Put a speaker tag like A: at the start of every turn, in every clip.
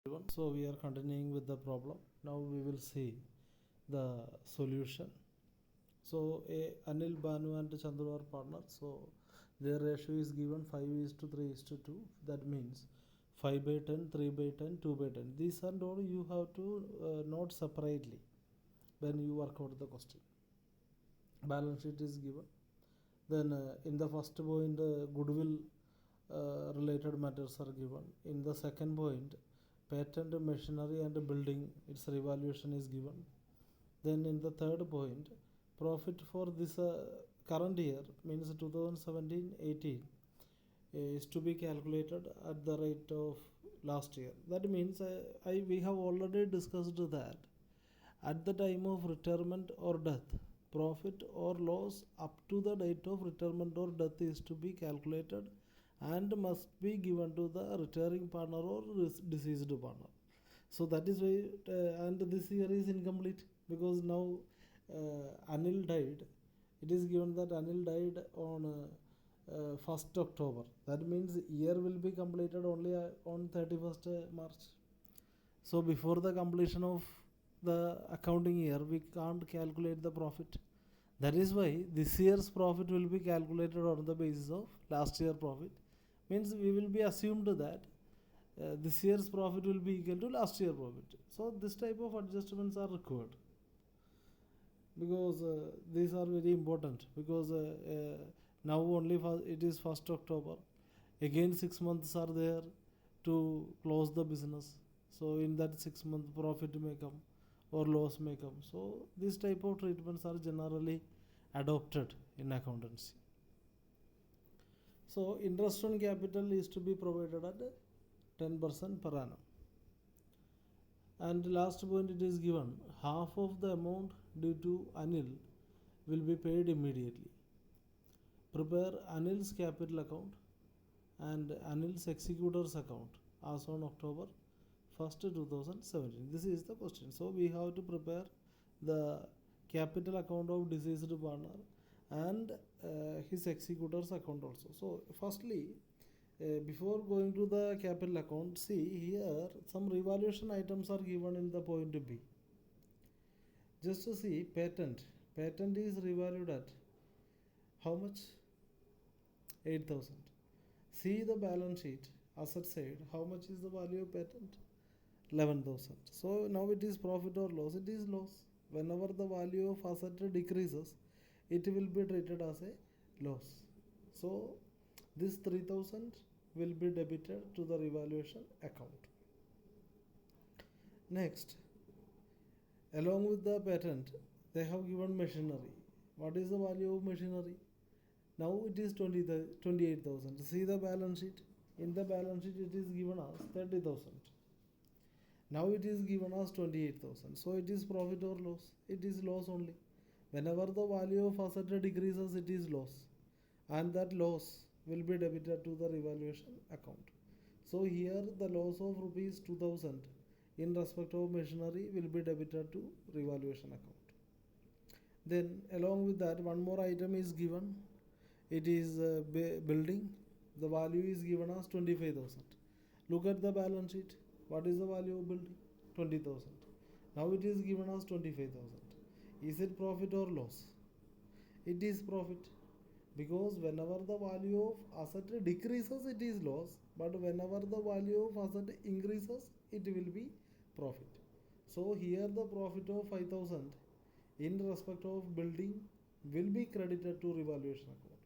A: So we are continuing with the problem. Now we will see the solution. So Anil, Banu and Chandru are partners. So their ratio is given 5:3:2. That means 5/10, 3/10, 2/10. These are all you have to note separately when you work out the question. Balance sheet is given. Then in the first point, goodwill related matters are given. In the second point, patent, machinery and building, its revaluation is given. Then in the third point, profit for this current year, means 2017-18, is to be calculated at the rate of last year. That means we have already discussed that at the time of retirement or death, profit or loss up to the date of retirement or death is to be calculated and must be given to the retiring partner or deceased partner. So that is why, and this year is incomplete because now Anil died. It is given that Anil died on 1st October. That means year will be completed only on 31st March. So before the completion of the accounting year, we can't calculate the profit. That is why this year's profit will be calculated on the basis of last year profit. Means we will be assumed that this year's profit will be equal to last year profit. So this type of adjustments are required because these are very important because now only it is 1st October. Again 6 months are there to close the business. So in that 6 month profit may come or loss may come. So this type of treatments are generally adopted in accountancy. So interest on capital is to be provided at 10% per annum. And last point, it is given half of the amount due to Anil will be paid immediately. Prepare Anil's capital account and Anil's executor's account as on October 1st, 2017. This is the question. So we have to prepare the capital account of deceased partner and his executor's account also. So firstly, before going to the capital account, see here some revaluation items are given in the point B. Just to see patent is revalued at how much? 8,000. See the balance sheet, asset side, how much is the value of patent? 11,000. So now it is profit or loss? It is loss. Whenever the value of asset decreases, it will be treated as a loss. So this 3,000 will be debited to the revaluation account. Next, along with the patent, they have given machinery. What is the value of machinery? Now it is 28,000. See the balance sheet. In the balance sheet, it is given as 30,000. Now it is given as 28,000. So it is profit or loss? It is loss only. Whenever the value of asset decreases, it is loss. And that loss will be debited to the revaluation account. So here the loss of rupees 2,000 in respect of machinery will be debited to revaluation account. Then along with that, one more item is given. It is building. The value is given as 25,000. Look at the balance sheet. What is the value of building? 20,000. Now it is given as 25,000. Is it profit or loss? It is profit. Because whenever the value of asset decreases, it is loss. But whenever the value of asset increases, it will be profit. So here the profit of 5,000 in respect of building will be credited to revaluation account.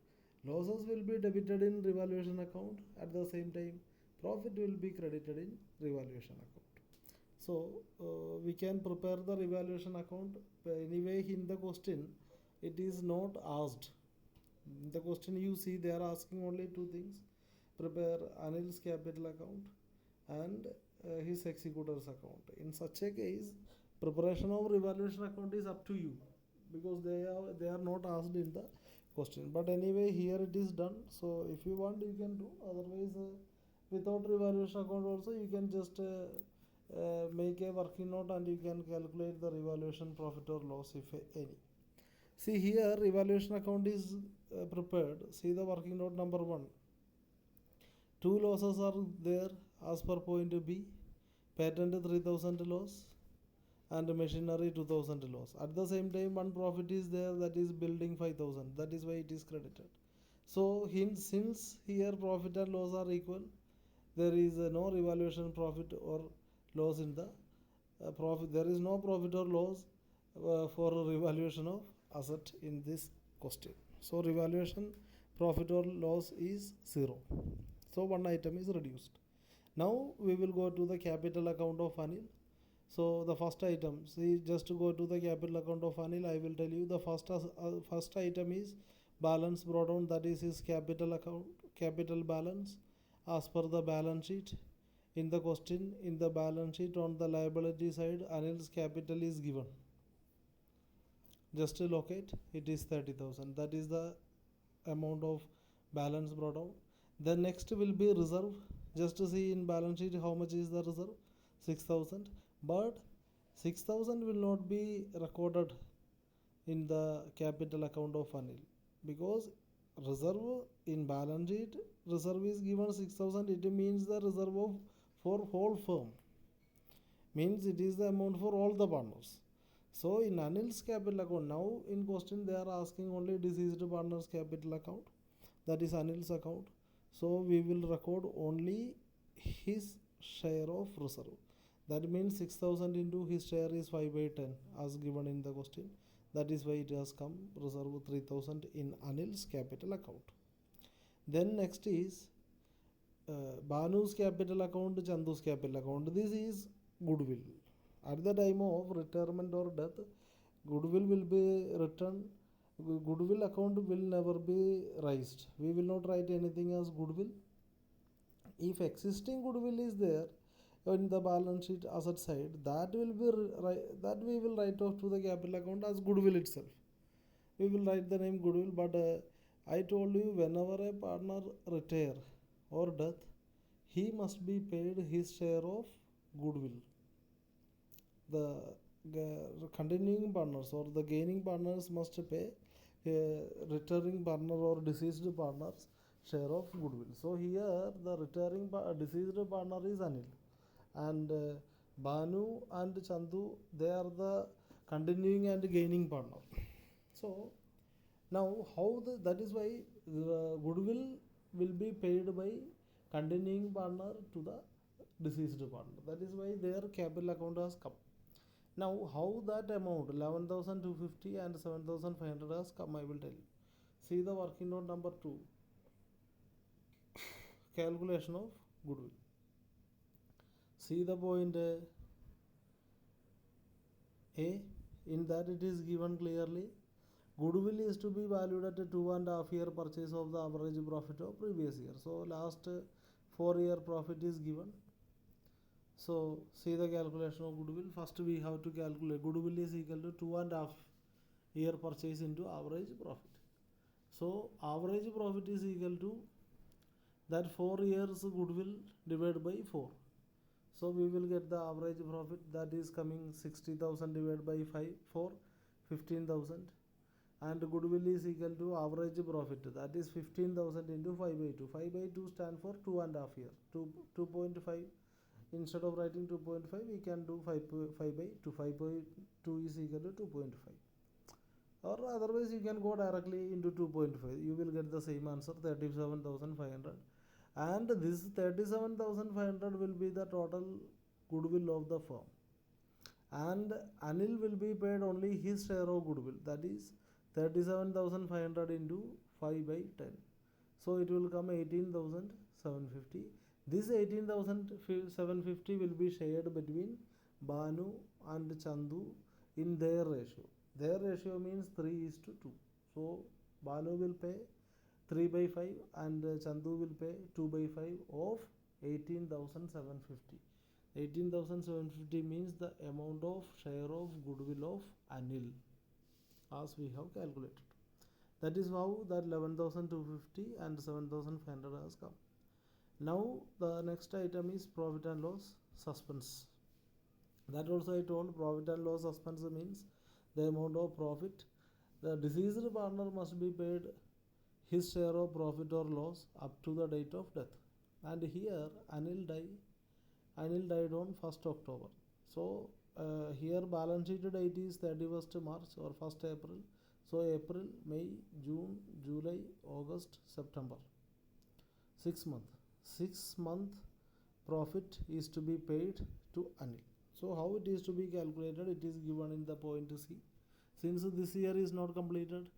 A: Losses will be debited in revaluation account. At the same time, profit will be credited in revaluation account. So we can prepare the revaluation account. Anyway, in the question, it is not asked. In the question you see, they are asking only two things. Prepare Anil's capital account and his executor's account. In such a case, preparation of revaluation account is up to you because they are not asked in the question. But anyway, here it is done. So if you want, you can do. Otherwise, without revaluation account also, you can just make a working note and you can calculate the revaluation profit or loss if any. See here, revaluation account is prepared. See the working note number 1. Two losses are there as per point B. patent 3000 loss, and machinery 2000 loss. At the same time, one profit is there, that is building 5000, that is why it is credited. So since here profit and loss are equal, there is no revaluation profit or loss in the profit. There is no profit or loss for revaluation of asset in this question. So revaluation profit or loss is 0. So one item is reduced. Now we will go to the capital account of Anil. So the first item, see, just to go to the capital account of Anil, I will tell you the first item is balance brought down, that is his capital account, capital balance as per the balance sheet. In the question, in the balance sheet on the liability side, Anil's capital is given. Just to locate, it is 30,000. That is the amount of balance brought down. The next will be reserve. Just to see in balance sheet how much is the reserve, 6,000. But 6,000 will not be recorded in the capital account of Anil, because reserve in balance sheet, reserve is given 6,000. It means the reserve of for whole firm, means it is the amount for all the partners. So in Anil's capital account, now in question they are asking only deceased partners capital account, that is Anil's account. So we will record only his share of reserve. That means 6,000 into his share is 5/10 as given in the question. That is why it has come reserve 3,000 in Anil's capital account. Then next is Banu's capital account, Chandu's capital account. This is goodwill. At the time of retirement or death, goodwill will be returned. Goodwill account will never be raised. We will not write anything as goodwill. If existing goodwill is there in the balance sheet asset side, that will be that we will write off to the capital account as goodwill itself. We will write the name goodwill. But I told you, whenever a partner retire or death, he must be paid his share of goodwill. The continuing partners or the gaining partners must pay retiring partner or deceased partners share of goodwill. So here the retiring deceased partner is Anil, and Banu and Chandu, they are the continuing and gaining partner. So now that is why the goodwill will be paid by continuing partner to the deceased partner. That is why their capital account has come. Now how that amount 11,250 and 7,500 has come, I will tell you. See the working note number 2, calculation of goodwill. See the point A. In that it is given clearly, goodwill is to be valued at a 2.5 year purchase of the average profit of previous year. So last 4 year profit is given. So see the calculation of goodwill. First we have to calculate goodwill is equal to 2.5 year purchase into average profit. So average profit is equal to that 4 years goodwill divided by 4. So we will get the average profit, that is coming 60,000 divided by 4, 15,000. And goodwill is equal to average profit, that is 15,000 into 5/2. 5/2 stand for 2.5 year. 2.5. Instead of writing 2.5, we can do 5/2. 5/2 is equal to 2.5. Or otherwise you can go directly into 2.5. You will get the same answer, 37,500. And this 37,500 will be the total goodwill of the firm. And Anil will be paid only his share of goodwill, that is 37,500 into 5/10. So it will come 18,750. This 18,750 will be shared between Banu and Chandu in their ratio. Their ratio means 3:2. So Banu will pay 3/5 and Chandu will pay 2/5 of 18,750. 18,750 means the amount of share of goodwill of Anil as we have calculated. That is how that 11,250 and 7,500 has come. Now the next item is profit and loss suspense. That also I told, profit and loss suspense means the amount of profit. The deceased partner must be paid his share of profit or loss up to the date of death. And here Anil died Anil died on 1st October. So here balance sheet date is 31st March or 1st April. So April, May, June, July, August, September. 6 months. 6 month profit is to be paid to Anil. So how it is to be calculated? It is given in the point C. Since this year is not completed,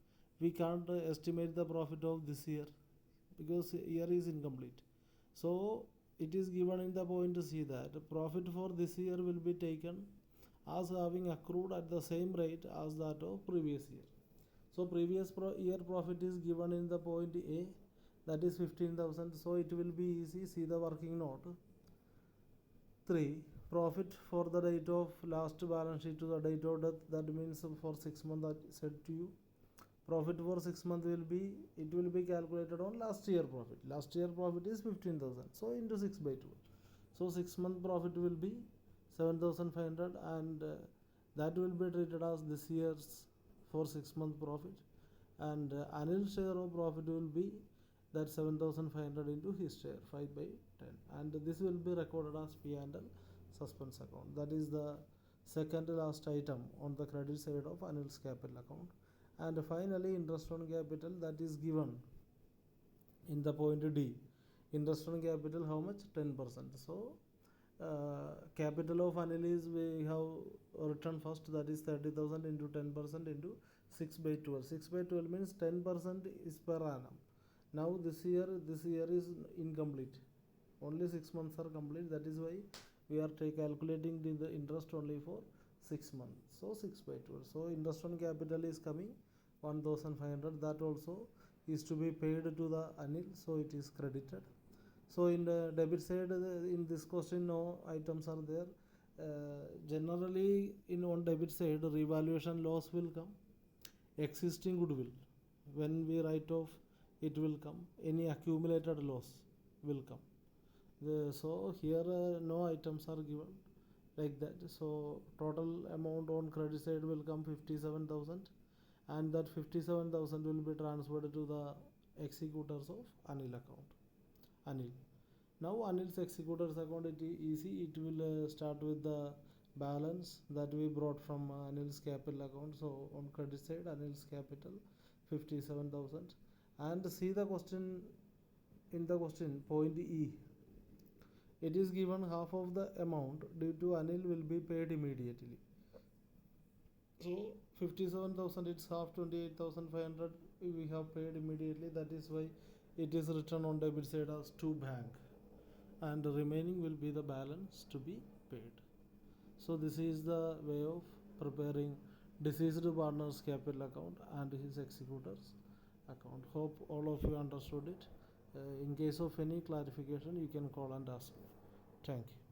A: we can't estimate the profit of this year because year is incomplete. So it is given in the point C that profit for this year will be taken as having accrued at the same rate as that of previous year. So previous year profit is given in the point A, that is 15,000. So it will be easy. See the working note. 3. Profit for the date of last balance sheet to the date of death, that means for 6 months. I said to you, profit for 6 months will be calculated on last year profit. Last year profit is 15,000. So into 6 by 2. So 6 month profit will be 7,500, and that will be treated as this year's for 6 month profit, and Anil's share of profit will be that 7,500 into his share 5 by 10, and this will be recorded as P&L suspense account. That is the second last item on the credit side of Anil's capital account. And finally, interest on capital, that is given in the point D. Interest on capital, how much? 10%. So capital of Anil is, we have written first, that is 30,000 into 10% into 6 by 12. 6 by 12 means 10% is per annum. Now this year is incomplete. Only 6 months are complete. That is why we are calculating the interest only for 6 months. So 6 by 12. So interest on capital is coming 1,500. That also is to be paid to the Anil. So it is credited. So in the debit side, in this question no items are there. Generally on debit side, revaluation loss will come. Existing goodwill, when we write off, it will come. Any accumulated loss will come. So here no items are given like that. So total amount on credit side will come 57,000, and that 57,000 will be transferred to the executors of Anil account. Anil. Now Anil's executors account, it is easy. It will start with the balance that we brought from Anil's capital account. So on credit side, Anil's capital 57,000, and see the question. In the question point E, it is given half of the amount due to Anil will be paid immediately. So 57,000, it's half, 28,500 we have paid immediately. That is why it is written on debit side as to bank, and the remaining will be the balance to be paid. So this is the way of preparing deceased partner's capital account and his executor's account. Hope all of you understood it. In case of any clarification, you can call and ask me. Thank you.